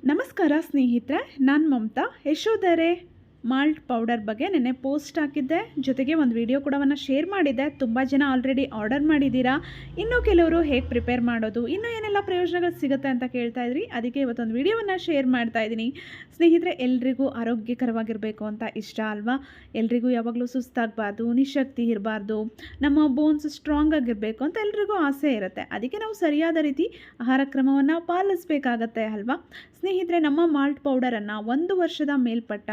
ನಮಸ್ಕಾರ ಸ್ನೇಹಿತರೆ, ನಾನು ಮಮತಾ. ಯಶೋಧರೆ ಮಾಲ್ಟ್ ಪೌಡರ್ ಬಗ್ಗೆ ನೆನ್ನೆ ಪೋಸ್ಟ್ ಹಾಕಿದ್ದೆ, ಜೊತೆಗೆ ಒಂದು ವಿಡಿಯೋ ಕೂಡ ಶೇರ್ ಮಾಡಿದ್ದೆ. ತುಂಬ ಜನ ಆಲ್ರೆಡಿ ಆರ್ಡರ್ ಮಾಡಿದ್ದೀರಾ. ಇನ್ನೂ ಕೆಲವರು ಹೇಗೆ ಪ್ರಿಪೇರ್ ಮಾಡೋದು, ಇನ್ನೂ ಏನೆಲ್ಲ ಪ್ರಯೋಜನಗಳು ಸಿಗುತ್ತೆ ಅಂತ ಕೇಳ್ತಾ ಇದ್ರಿ. ಅದಕ್ಕೆ ಇವತ್ತೊಂದು ವಿಡಿಯೋವನ್ನು ಶೇರ್ ಮಾಡ್ತಾ ಇದ್ದೀನಿ. ಸ್ನೇಹಿತರೆ, ಎಲ್ರಿಗೂ ಆರೋಗ್ಯಕರವಾಗಿರಬೇಕು ಅಂತ ಇಷ್ಟ ಅಲ್ವಾ? ಎಲ್ರಿಗೂ ಯಾವಾಗಲೂ ಸುಸ್ತಾಗಬಾರ್ದು, ನಿಶಕ್ತಿ ಇರಬಾರ್ದು, ನಮ್ಮ ಬೋನ್ಸ್ ಸ್ಟ್ರಾಂಗ್ ಆಗಿರಬೇಕು ಅಂತ ಎಲ್ರಿಗೂ ಆಸೆ ಇರುತ್ತೆ. ಅದಕ್ಕೆ ನಾವು ಸರಿಯಾದ ರೀತಿ ಆಹಾರ ಕ್ರಮವನ್ನು ಪಾಲಿಸಬೇಕಾಗತ್ತೆ ಅಲ್ವಾ? ಸ್ನೇಹಿತರೆ, ನಮ್ಮ ಮಾಲ್ಟ್ ಪೌಡರನ್ನು 1 ವರ್ಷದ ಮೇಲ್ಪಟ್ಟ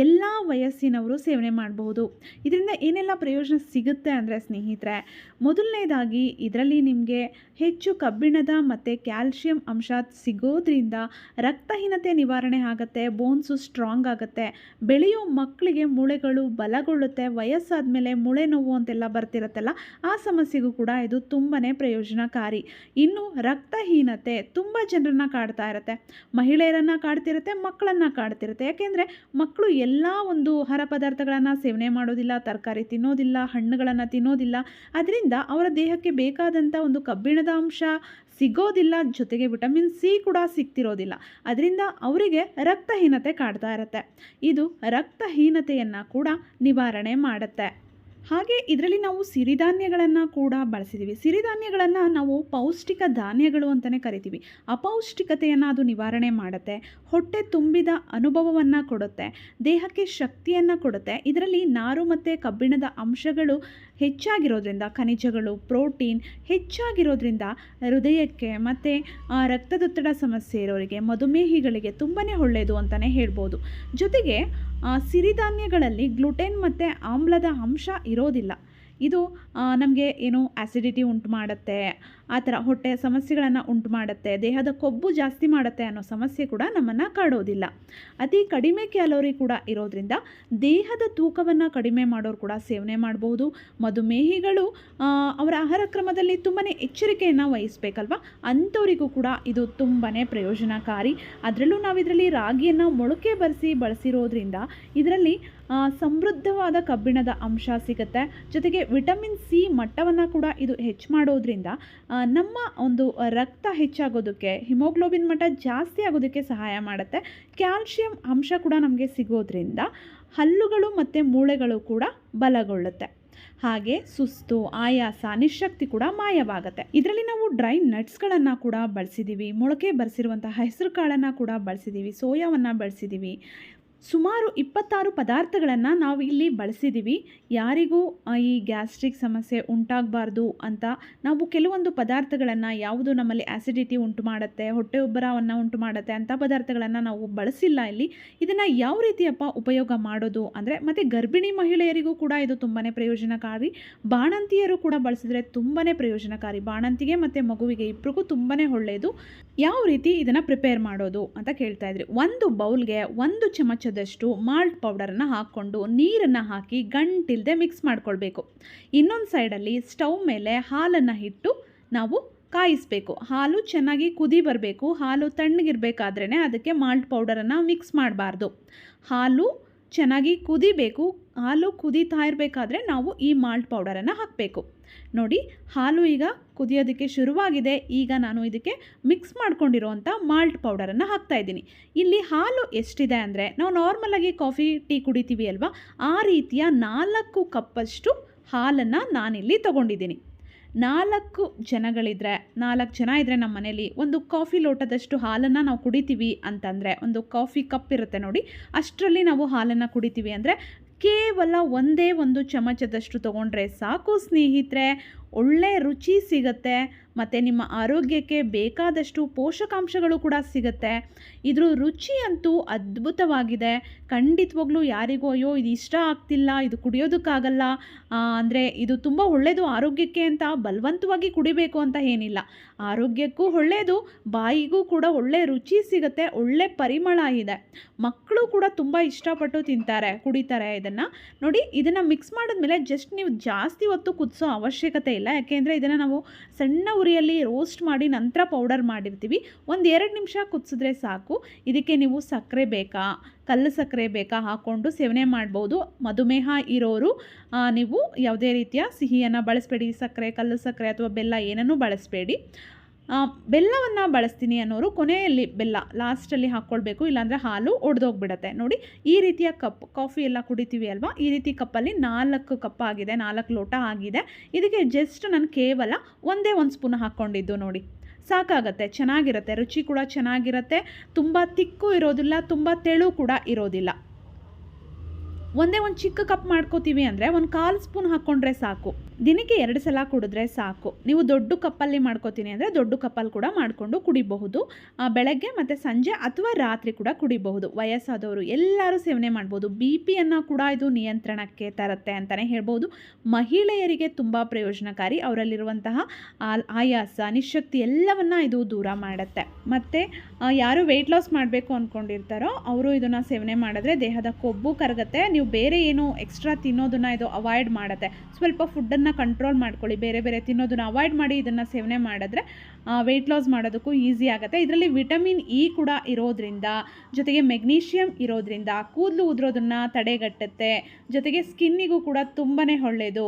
ಎಲ್ಲ ವಯಸ್ಸಿನವರು ಸೇವನೆ ಮಾಡಬಹುದು. ಇದರಿಂದ ಏನೆಲ್ಲ ಪ್ರಯೋಜನ ಸಿಗುತ್ತೆ ಅಂದರೆ ಸ್ನೇಹಿತರೆ, ಮೊದಲನೇದಾಗಿ ಇದರಲ್ಲಿ ನಿಮಗೆ ಹೆಚ್ಚು ಕಬ್ಬಿಣದ ಮತ್ತು ಕ್ಯಾಲ್ಶಿಯಂ ಅಂಶ ಸಿಗೋದ್ರಿಂದ ರಕ್ತಹೀನತೆ ನಿವಾರಣೆ ಆಗುತ್ತೆ, ಬೋನ್ಸು ಸ್ಟ್ರಾಂಗ್ ಆಗುತ್ತೆ, ಬೆಳೆಯೋ ಮಕ್ಕಳಿಗೆ ಮೂಳೆಗಳು ಬಲಗೊಳ್ಳುತ್ತೆ, ವಯಸ್ಸಾದ ಮೇಲೆ ಮೂಳೆ ನೋವು ಅಂತೆಲ್ಲ ಬರ್ತಿರುತ್ತಲ್ಲ, ಆ ಸಮಸ್ಯೆಗೂ ಕೂಡ ಇದು ತುಂಬಾ ಪ್ರಯೋಜನಕಾರಿ. ಇನ್ನು ರಕ್ತಹೀನತೆ ತುಂಬ ಜನರನ್ನ ಕಾಡ್ತಾ ಇರುತ್ತೆ, ಮಹಿಳೆಯರನ್ನು ಕಾಡ್ತಿರುತ್ತೆ, ಮಕ್ಕಳನ್ನು ಕಾಡ್ತಿರುತ್ತೆ. ಯಾಕೆಂದರೆ ಮಕ್ಕಳು ಎಲ್ಲ ಒಂದು ಆಹಾರ ಪದಾರ್ಥಗಳನ್ನು ಸೇವನೆ ಮಾಡೋದಿಲ್ಲ, ತರಕಾರಿ ತಿನ್ನೋದಿಲ್ಲ, ಹಣ್ಣುಗಳನ್ನು ತಿನ್ನೋದಿಲ್ಲ. ಅದರಿಂದ ಅವರ ದೇಹಕ್ಕೆ ಬೇಕಾದಂಥ ಒಂದು ಕಬ್ಬಿಣದ ಅಂಶ ಸಿಗೋದಿಲ್ಲ, ಜೊತೆಗೆ ವಿಟಮಿನ್ ಸಿ ಕೂಡ ಸಿಗ್ತಿರೋದಿಲ್ಲ. ಅದರಿಂದ ಅವರಿಗೆ ರಕ್ತಹೀನತೆ ಕಾಡ್ತಾ ಇರುತ್ತೆ. ಇದು ರಕ್ತಹೀನತೆಯನ್ನು ಕೂಡ ನಿವಾರಣೆ ಮಾಡುತ್ತೆ. ಹಾಗೆ ಇದರಲ್ಲಿ ನಾವು ಸಿರಿಧಾನ್ಯಗಳನ್ನು ಕೂಡ ಬಳಸಿದ್ದೀವಿ. ಸಿರಿಧಾನ್ಯಗಳನ್ನು ನಾವು ಪೌಷ್ಟಿಕ ಧಾನ್ಯಗಳು ಅಂತಲೇ ಕರಿತೀವಿ. ಅಪೌಷ್ಟಿಕತೆಯನ್ನು ಅದು ನಿವಾರಣೆ ಮಾಡುತ್ತೆ, ಹೊಟ್ಟೆ ತುಂಬಿದ ಅನುಭವವನ್ನು ಕೊಡುತ್ತೆ, ದೇಹಕ್ಕೆ ಶಕ್ತಿಯನ್ನು ಕೊಡುತ್ತೆ. ಇದರಲ್ಲಿ ನಾರು ಮತ್ತು ಕಬ್ಬಿಣದ ಅಂಶಗಳು ಹೆಚ್ಚಾಗಿರೋದ್ರಿಂದ, ಖನಿಜಗಳು, ಪ್ರೋಟೀನ್ ಹೆಚ್ಚಾಗಿರೋದ್ರಿಂದ ಹೃದಯಕ್ಕೆ ಮತ್ತು ರಕ್ತದೊತ್ತಡ ಸಮಸ್ಯೆ ಇರೋರಿಗೆ, ಮಧುಮೇಹಿಗಳಿಗೆ ತುಂಬಾ ಒಳ್ಳೆಯದು ಅಂತಲೇ ಹೇಳ್ಬೋದು. ಜೊತೆಗೆ ಸಿರಿಧಾನ್ಯಗಳಲ್ಲಿ ಗ್ಲುಟೆನ್ ಮತ್ತು ಆಮ್ಲದ ಅಂಶ ಇರೋದಿಲ್ಲ. ಇದು ನಮಗೆ ಏನು ಆ್ಯಸಿಡಿಟಿ ಉಂಟು ಮಾಡುತ್ತೆ, ಆ ಥರ ಹೊಟ್ಟೆಯ ಸಮಸ್ಯೆಗಳನ್ನು ಉಂಟು ಮಾಡುತ್ತೆ, ದೇಹದ ಕೊಬ್ಬು ಜಾಸ್ತಿ ಮಾಡುತ್ತೆ ಅನ್ನೋ ಸಮಸ್ಯೆ ಕೂಡ ನಮ್ಮನ್ನು ಕಾಡೋದಿಲ್ಲ. ಅತಿ ಕಡಿಮೆ ಕ್ಯಾಲೋರಿ ಕೂಡ ಇರೋದ್ರಿಂದ ದೇಹದ ತೂಕವನ್ನು ಕಡಿಮೆ ಮಾಡೋರು ಕೂಡ ಸೇವನೆ ಮಾಡಬಹುದು. ಮಧುಮೇಹಿಗಳು ಅವರ ಆಹಾರ ಕ್ರಮದಲ್ಲಿ ತುಂಬಾ ಎಚ್ಚರಿಕೆಯನ್ನು ವಹಿಸಬೇಕಲ್ವ, ಅಂಥವರಿಗೂ ಕೂಡ ಇದು ತುಂಬಾ ಪ್ರಯೋಜನಕಾರಿ. ಅದರಲ್ಲೂ ನಾವು ಇದರಲ್ಲಿ ರಾಗಿಯನ್ನು ಮೊಳಕೆ ಬಳಸಿರೋದ್ರಿಂದ ಇದರಲ್ಲಿ ಸಮೃದ್ಧವಾದ ಕಬ್ಬಿಣದ ಅಂಶ ಸಿಗುತ್ತೆ. ಜೊತೆಗೆ ವಿಟಮಿನ್ ಸಿ ಮಟ್ಟವನ್ನು ಕೂಡ ಇದು ಹೆಚ್ಚು ಮಾಡೋದ್ರಿಂದ ನಮ್ಮ ಒಂದು ರಕ್ತ ಹೆಚ್ಚಾಗೋದಕ್ಕೆ, ಹಿಮೋಗ್ಲೋಬಿನ್ ಮಟ್ಟ ಜಾಸ್ತಿ ಆಗೋದಕ್ಕೆ ಸಹಾಯ ಮಾಡುತ್ತೆ. ಕ್ಯಾಲ್ಶಿಯಂ ಅಂಶ ಕೂಡ ನಮಗೆ ಸಿಗೋದ್ರಿಂದ ಹಲ್ಲುಗಳು ಮತ್ತು ಮೂಳೆಗಳು ಕೂಡ ಬಲಗೊಳ್ಳುತ್ತೆ. ಹಾಗೆ ಸುಸ್ತು, ಆಯಾಸ, ನಿಶಕ್ತಿ ಕೂಡ ಮಾಯವಾಗುತ್ತೆ. ಇದರಲ್ಲಿ ನಾವು ಡ್ರೈ ನಟ್ಸ್ಗಳನ್ನು ಕೂಡ ಬಳಸಿದ್ದೀವಿ, ಮೊಳಕೆ ಬರೆಸಿರುವಂತಹ ಹೆಸರು ಕಾಳನ್ನು ಕೂಡ ಬಳಸಿದ್ದೀವಿ, ಸೋಯಾವನ್ನು ಬಳಸಿದ್ದೀವಿ. ಸುಮಾರು 26 ಪದಾರ್ಥಗಳನ್ನು ನಾವು ಇಲ್ಲಿ ಬಳಸಿದ್ದೀವಿ. ಯಾರಿಗೂ ಈ ಗ್ಯಾಸ್ಟ್ರಿಕ್ ಸಮಸ್ಯೆ ಉಂಟಾಗಬಾರ್ದು ಅಂತ ನಾವು ಕೆಲವೊಂದು ಪದಾರ್ಥಗಳನ್ನು, ಯಾವುದು ನಮ್ಮಲ್ಲಿ ಆ್ಯಸಿಡಿಟಿ ಉಂಟು ಮಾಡುತ್ತೆ, ಹೊಟ್ಟೆ ಉಬ್ಬರವನ್ನು ಉಂಟು ಮಾಡುತ್ತೆ ಅಂಥ ಪದಾರ್ಥಗಳನ್ನು ನಾವು ಬಳಸಿಲ್ಲ ಇಲ್ಲಿ. ಇದನ್ನು ಯಾವ ರೀತಿಯಪ್ಪ ಉಪಯೋಗ ಮಾಡೋದು ಅಂದರೆ, ಮತ್ತು ಗರ್ಭಿಣಿ ಮಹಿಳೆಯರಿಗೂ ಕೂಡ ಇದು ತುಂಬಾ ಪ್ರಯೋಜನಕಾರಿ. ಬಾಣಂತಿಯರು ಕೂಡ ಬಳಸಿದರೆ ತುಂಬಾ ಪ್ರಯೋಜನಕಾರಿ. ಬಾಣಂತಿಗೆ ಮತ್ತು ಮಗುವಿಗೆ ಇಬ್ಬರಿಗೂ ತುಂಬಾ ಒಳ್ಳೆಯದು. ಯಾವ ರೀತಿ ಇದನ್ನು ಪ್ರಿಪೇರ್ ಮಾಡೋದು ಅಂತ ಕೇಳ್ತಾ ಇದ್ರಿ. ಒಂದು ಬೌಲ್ಗೆ 1 ಚಮಚದಷ್ಟು ಮಾಲ್ಟ್ ಪೌಡರನ್ನು ಹಾಕ್ಕೊಂಡು ನೀರನ್ನು ಹಾಕಿ ಗಂಟಿಲ್ಲದೆ ಮಿಕ್ಸ್ ಮಾಡ್ಕೊಳ್ಬೇಕು. ಇನ್ನೊಂದು ಸೈಡಲ್ಲಿ ಸ್ಟವ್ ಮೇಲೆ ಹಾಲನ್ನು ಇಟ್ಟು ನಾವು ಕಾಯಿಸಬೇಕು. ಹಾಲು ಚೆನ್ನಾಗಿ ಕುದಿ ಬರಬೇಕು. ಹಾಲು ತಣ್ಣಗಿರಬೇಕಾದ್ರೇ ಅದಕ್ಕೆ ಮಾಲ್ಟ್ ಪೌಡರನ್ನು ಮಿಕ್ಸ್ ಮಾಡಬಾರ್ದು. ಹಾಲು ಚೆನ್ನಾಗಿ ಕುದಿಬೇಕು. ಹಾಲು ಕುದೀತಾ ಇರಬೇಕಾದ್ರೆ ನಾವು ಈ ಮಾಲ್ಟ್ ಪೌಡರನ್ನು ಹಾಕಬೇಕು. ನೋಡಿ, ಹಾಲು ಈಗ ಕುದಿಯೋದಕ್ಕೆ ಶುರುವಾಗಿದೆ. ಈಗ ನಾನು ಇದಕ್ಕೆ ಮಿಕ್ಸ್ ಮಾಡ್ಕೊಂಡಿರೋವಂಥ ಮಾಲ್ಟ್ ಪೌಡರನ್ನು ಹಾಕ್ತಾಯಿದ್ದೀನಿ. ಇಲ್ಲಿ ಹಾಲು ಎಷ್ಟಿದೆ ಅಂದರೆ, ನಾವು ನಾರ್ಮಲಾಗಿ ಕಾಫಿ ಟೀ ಕುಡಿತೀವಿ ಅಲ್ವಾ, ಆ ರೀತಿಯ 4 ಕಪ್ಪಷ್ಟು ಹಾಲನ್ನು ನಾನಿಲ್ಲಿ ತೊಗೊಂಡಿದ್ದೀನಿ. 4 ಜನಗಳಿದ್ರೆ, 4 ಜನ ಇದ್ದರೆ ನಮ್ಮ ಮನೇಲಿ ಒಂದು ಕಾಫಿ ಲೋಟದಷ್ಟು ಹಾಲನ್ನು ನಾವು ಕುಡಿತೀವಿ ಅಂತಂದರೆ, ಒಂದು ಕಾಫಿ ಕಪ್ ಇರುತ್ತೆ ನೋಡಿ, ಅಷ್ಟರಲ್ಲಿ ನಾವು ಹಾಲನ್ನು ಕುಡಿತೀವಿ ಅಂದರೆ ಕೇವಲ 1 ಚಮಚದಷ್ಟು ತೊಗೊಂಡ್ರೆ ಸಾಕು ಸ್ನೇಹಿತರೆ. ಒಳ್ಳೆ ರುಚಿ ಸಿಗುತ್ತೆ ಮತ್ತು ನಿಮ್ಮ ಆರೋಗ್ಯಕ್ಕೆ ಬೇಕಾದಷ್ಟು ಪೋಷಕಾಂಶಗಳು ಕೂಡ ಸಿಗುತ್ತೆ. ಇದ್ರ ರುಚಿ ಅಂತೂ ಅದ್ಭುತವಾಗಿದೆ. ಖಂಡಿತವಾಗ್ಲೂ ಯಾರಿಗೂ ಅಯ್ಯೋ ಇದು ಇಷ್ಟ ಆಗ್ತಿಲ್ಲ, ಇದು ಕುಡಿಯೋದಕ್ಕಾಗಲ್ಲ ಅಂದರೆ, ಇದು ತುಂಬ ಒಳ್ಳೆಯದು ಆರೋಗ್ಯಕ್ಕೆ ಅಂತ ಬಲವಂತವಾಗಿ ಕುಡಿಬೇಕು ಅಂತ ಏನಿಲ್ಲ. ಆರೋಗ್ಯಕ್ಕೂ ಒಳ್ಳೆಯದು, ಬಾಯಿಗೂ ಕೂಡ ಒಳ್ಳೆ ರುಚಿ ಸಿಗುತ್ತೆ, ಒಳ್ಳೆ ಪರಿಮಳ ಇದೆ. ಮಕ್ಕಳು ಕೂಡ ತುಂಬ ಇಷ್ಟಪಟ್ಟು ತಿಂತಾರೆ, ಕುಡಿತಾರೆ ಇದನ್ನು. ನೋಡಿ, ಇದನ್ನು ಮಿಕ್ಸ್ ಮಾಡಿದ್ಮೇಲೆ ಜಸ್ಟ್ ನೀವು ಜಾಸ್ತಿ ಹೊತ್ತು ಕುದಿಸೋ ಅವಶ್ಯಕತೆ ಇಲ್ಲ. ಯಾಕೆಂದರೆ ಇದನ್ನು ನಾವು ಸಣ್ಣ ಉರಿಯಲ್ಲಿ ರೋಸ್ಟ್ ಮಾಡಿ ನಂತರ ಪೌಡರ್ ಮಾಡಿರ್ತೀವಿ. 1-2 ನಿಮಿಷ ಕುದಿಸಿದ್ರೆ ಸಾಕು. ಇದಕ್ಕೆ ನೀವು ಸಕ್ಕರೆ ಬೇಕಾ, ಕಲ್ಲು ಸಕ್ಕರೆ ಬೇಕಾ ಹಾಕ್ಕೊಂಡು ಸೇವನೆ ಮಾಡ್ಬೋದು. ಮಧುಮೇಹ ಇರೋರು ನೀವು ಯಾವುದೇ ರೀತಿಯ ಸಿಹಿಯನ್ನು ಬಳಸಬೇಡಿ. ಸಕ್ಕರೆ, ಕಲ್ಲು ಸಕ್ಕರೆ ಅಥವಾ ಬೆಲ್ಲ ಏನನ್ನೂ ಬಳಸಬೇಡಿ. ಬೆಲ್ಲವನ್ನು ಬಳಸ್ತೀನಿ ಅನ್ನೋರು ಕೊನೆಯಲ್ಲಿ ಬೆಲ್ಲ ಲಾಸ್ಟಲ್ಲಿ ಹಾಕ್ಕೊಳ್ಬೇಕು, ಇಲ್ಲಾಂದರೆ ಹಾಲು ಒಡೆದೋಗ್ಬಿಡತ್ತೆ. ನೋಡಿ ಈ ರೀತಿಯ ಕಪ್ ಕಾಫಿ ಎಲ್ಲ ಕುಡಿತೀವಿ ಅಲ್ವಾ, ಈ ರೀತಿ ಕಪ್ಪಲ್ಲಿ 4 ಕಪ್ ಆಗಿದೆ, 4 ಲೋಟ ಆಗಿದೆ. ಇದಕ್ಕೆ ಜಸ್ಟ್ ನಾನು ಕೇವಲ ಒಂದೇ 1 ಸ್ಪೂನ್ ಹಾಕ್ಕೊಂಡಿದ್ದು ನೋಡಿ, ಸಾಕಾಗತ್ತೆ. ಚೆನ್ನಾಗಿರುತ್ತೆ, ರುಚಿ ಕೂಡ ಚೆನ್ನಾಗಿರುತ್ತೆ, ತುಂಬ ತಿಕ್ಕು ಇರೋದಿಲ್ಲ, ತುಂಬ ತೆಳು ಕೂಡ ಇರೋದಿಲ್ಲ. ಒಂದೇ ಒಂದು ಚಿಕ್ಕ ಕಪ್ ಮಾಡ್ಕೋತೀವಿ ಅಂದರೆ 1/4 ಸ್ಪೂನ್ ಹಾಕ್ಕೊಂಡ್ರೆ ಸಾಕು. ದಿನಕ್ಕೆ 2 ಸಲ ಕುಡಿದ್ರೆ ಸಾಕು. ನೀವು ದೊಡ್ಡ ಕಪ್ಪಲ್ಲಿ ಮಾಡ್ಕೋತೀನಿ ಅಂದರೆ ದೊಡ್ಡ ಕಪ್ಪಲ್ಲಿ ಕೂಡ ಮಾಡಿಕೊಂಡು ಕುಡಿಬಹುದು. ಬೆಳಗ್ಗೆ ಮತ್ತು ಸಂಜೆ ಅಥವಾ ರಾತ್ರಿ ಕೂಡ ಕುಡಿಬಹುದು. ವಯಸ್ಸಾದವರು ಎಲ್ಲರೂ ಸೇವನೆ ಮಾಡ್ಬೋದು. BP ಕೂಡ ಇದು ನಿಯಂತ್ರಣಕ್ಕೆ ತರುತ್ತೆ ಅಂತಲೇ ಹೇಳ್ಬೋದು. ಮಹಿಳೆಯರಿಗೆ ತುಂಬ ಪ್ರಯೋಜನಕಾರಿ. ಅವರಲ್ಲಿರುವಂತಹ ಆಯಾಸ, ನಿಶಕ್ತಿ ಎಲ್ಲವನ್ನು ಇದು ದೂರ ಮಾಡುತ್ತೆ. ಮತ್ತು ಯಾರು ವೆಯ್ಟ್ ಲಾಸ್ ಮಾಡಬೇಕು ಅಂದ್ಕೊಂಡಿರ್ತಾರೋ ಅವರು ಇದನ್ನು ಸೇವನೆ ಮಾಡಿದ್ರೆ ದೇಹದ ಕೊಬ್ಬು ಕರಗುತ್ತೆ. ನೀವು ಬೇರೆ ಏನು ಎಕ್ಸ್ಟ್ರಾ ತಿನ್ನೋದನ್ನು ಇದು ಅವಾಯ್ಡ್ ಮಾಡುತ್ತೆ. ಸ್ವಲ್ಪ ಫುಡ್ಡನ್ನು ಕಂಟ್ರೋಲ್ ಮಾಡ್ಕೊಳ್ಳಿ, ಬೇರೆ ಬೇರೆ ತಿನ್ನೋದನ್ನು ಅವಾಯ್ಡ್ ಮಾಡಿ ಇದನ್ನು ಸೇವನೆ ಮಾಡಿದ್ರೆ ವೆಯ್ಟ್ ಲಾಸ್ ಮಾಡೋದಕ್ಕೂ ಈಸಿ ಆಗುತ್ತೆ. ಇದರಲ್ಲಿ ವಿಟಮಿನ್ E ಕೂಡ ಇರೋದ್ರಿಂದ, ಜೊತೆಗೆ ಮೆಗ್ನೀಷಿಯಮ್ ಇರೋದ್ರಿಂದ ಕೂದಲು ಉದುರೋದನ್ನು ತಡೆಗಟ್ಟುತ್ತೆ. ಜೊತೆಗೆ ಸ್ಕಿನ್ನಿಗೂ ಕೂಡ ತುಂಬಾ ಒಳ್ಳೆಯದು.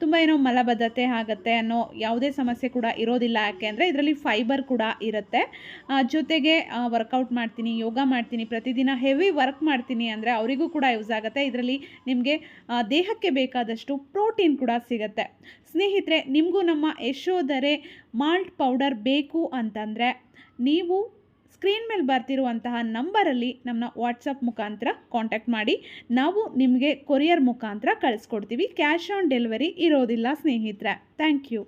ತುಂಬ ಏನೋ ಮಲಬದ್ಧತೆ ಆಗುತ್ತೆ ಅನ್ನೋ ಯಾವುದೇ ಸಮಸ್ಯೆ ಕೂಡ ಇರೋದಿಲ್ಲ. ಯಾಕೆ ಅಂದರೆ ಇದರಲ್ಲಿ ಫೈಬರ್ ಕೂಡ ಇರುತ್ತೆ. ಜೊತೆಗೆ ವರ್ಕೌಟ್ ಮಾಡ್ತೀನಿ, ಯೋಗ ಮಾಡ್ತೀನಿ, ಪ್ರತಿದಿನ ಹೆವಿ ವರ್ಕ್ ಮಾಡ್ತೀನಿ ಅಂದರೆ ಅವರಿಗೂ ಕೂಡ ಯೂಸ್ ಆಗುತ್ತೆ. ಇದರಲ್ಲಿ ನಿಮಗೆ ದೇಹಕ್ಕೆ ಬೇಕಾದಷ್ಟು ಪ್ರೋಟೀನ್ ಕೂಡ ಸಿಗುತ್ತೆ. ಸ್ನೇಹಿತರೆ, ನಿಮಗೂ ನಮ್ಮ ಯಶೋಧರೆ ಮಾಲ್ಟ್ ಪೌಡರ್ ಬೇಕು ಅಂತಂದರೆ ನೀವು ಸ್ಕ್ರೀನ್ ಮೇಲೆ ಬರ್ತಿರುವಂತಹ ನಂಬರಲ್ಲಿ ನಮ್ಮನ್ನ ವಾಟ್ಸಪ್ ಮುಖಾಂತರ ಕಾಂಟ್ಯಾಕ್ಟ್ ಮಾಡಿ. ನಾವು ನಿಮಗೆ ಕೊರಿಯರ್ ಮುಖಾಂತರ ಕಳಿಸ್ಕೊಡ್ತೀವಿ. ಕ್ಯಾಶ್ ಆನ್ ಡೆಲಿವರಿ ಇರೋದಿಲ್ಲ ಸ್ನೇಹಿತರೆ. Thank you.